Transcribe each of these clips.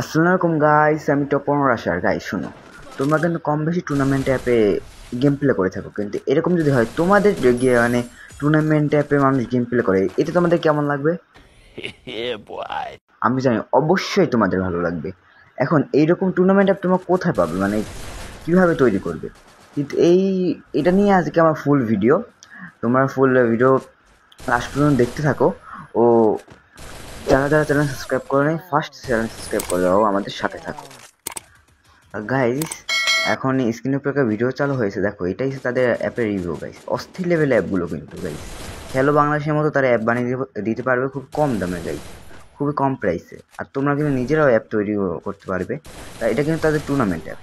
আসসালামু আলাইকুম গাইস, আমি টপন রাশার। গাইস শুনো, তোমরা কিন্তু কম বেশি টুর্নামেন্ট অ্যাপে গেম প্লে করে থাকো, কিন্তু এরকম যদি হয় তোমাদের গিয়ে মানে টুর্নামেন্ট অ্যাপে মানুষ গেম প্লে করে, এতে তোমাদের কেমন লাগবে? আমি জানি অবশ্যই তোমাদের ভালো লাগবে। এখন এইরকম টুর্নামেন্ট অ্যাপ তোমরা কোথায় পাবে, মানে কিভাবে তৈরি করবে? কিন্তু এটা নিয়ে আজকে আমার ফুল ভিডিও, তোমরা ফুল ভিডিও লাস্ট পর্যন্ত দেখতে থাকো। ও যারা যারা চ্যানেল সাবস্ক্রাইব করে নেই, ফার্স্ট চ্যানেল সাবস্ক্রাইব করে দাও, আমাদের সাথে থাকো। গাইস, এখন স্ক্রিনের উপর একটা ভিডিও চালু হয়েছে, দেখো এটাই তাদের অ্যাপের রিভিউ। গাইস অস্থির লেভেলের অ্যাপগুলো কিন্তু গাইস, হ্যালো বাংলাদেশের মতো তারা অ্যাপ বানিয়ে দিতে পারবে খুব কম দামে গাইস, খুবই কম প্রাইসে। আর তোমরা কিন্তু নিজেরাও অ্যাপ তৈরি করতে পারবে। তা এটা কিন্তু তাদের টুর্নামেন্ট অ্যাপ।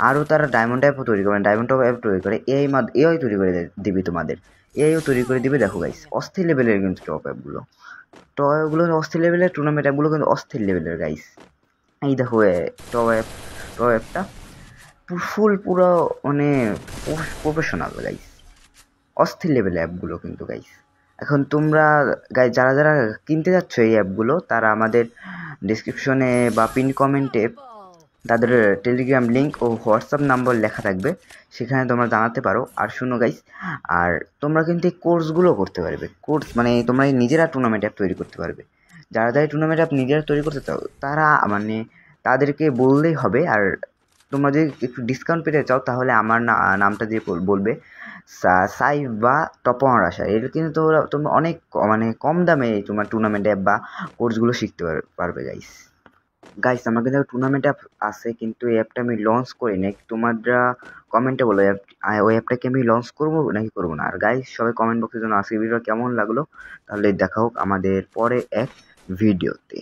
আরও তারা ডায়মন্ড অ্যাপও তৈরি করে, ডায়মন্ড অ্যাপ তৈরি করে, এআই তৈরি করে দিবে তোমাদের, এআইও তৈরি করে দিবে। দেখো গাইস অস্থির লেভেলের কিন্তু টপ অ্যাপগুলো, অস্থির লেভেলের টুর্নামেন্ট অ্যাপগুলো কিন্তু অস্থির লেভেলের গাইস। এই দেখো টপ অ্যাপটা পুরো মানে প্রফেশনাল গাইস, অস্থির লেভেল অ্যাপগুলো কিন্তু গাইস। এখন তোমরা গাইস যারা যারা কিনতে যাচ্ছ এই অ্যাপগুলো, তারা আমাদের ডিসক্রিপশনে বা পিন কমেন্টে তাদের টেলিগ্রাম লিঙ্ক ও হোয়াটসঅ্যাপ নাম্বার লেখা থাকবে, সেখানে তোমরা জানাতে পারো। আর শুনো গাইস, আর তোমরা কিন্তু এই কোর্সগুলো করতে পারবে, কোর্স মানে তোমরা নিজেরা টুর্নামেন্ট অ্যাপ তৈরি করতে পারবে। যারা যারা টুর্নামেন্ট অ্যাপ নিজেরা তৈরি করতে চাও, তারা মানে তাদেরকে বললেই হবে। আর তোমরা যদি একটু ডিসকাউন্ট পেতে চাও, তাহলে আমার নামটা দিয়ে বলবে, সাইফ বা তপন রাশা। এটা কিন্তু তোমরা অনেক মানে কম দামে তোমার টুর্নামেন্ট অ্যাপ বা কোর্সগুলো শিখতে পারবে গাইস। গাইস আমার কিন্তু টুর্নামেন্ট অ্যাপ আছে, কিন্তু এই অ্যাপটা আমি লঞ্চ করি নাই। তোমরা কমেন্টে বলো ওই অ্যাপটাকে আমি লঞ্চ করবো নাকি করবো না। আর গাইস সবাই কমেন্ট বক্সের জন্য আজকের ভিডিওটা কেমন লাগলো, তাহলে দেখা হোক আমাদের পরে এক ভিডিওতে।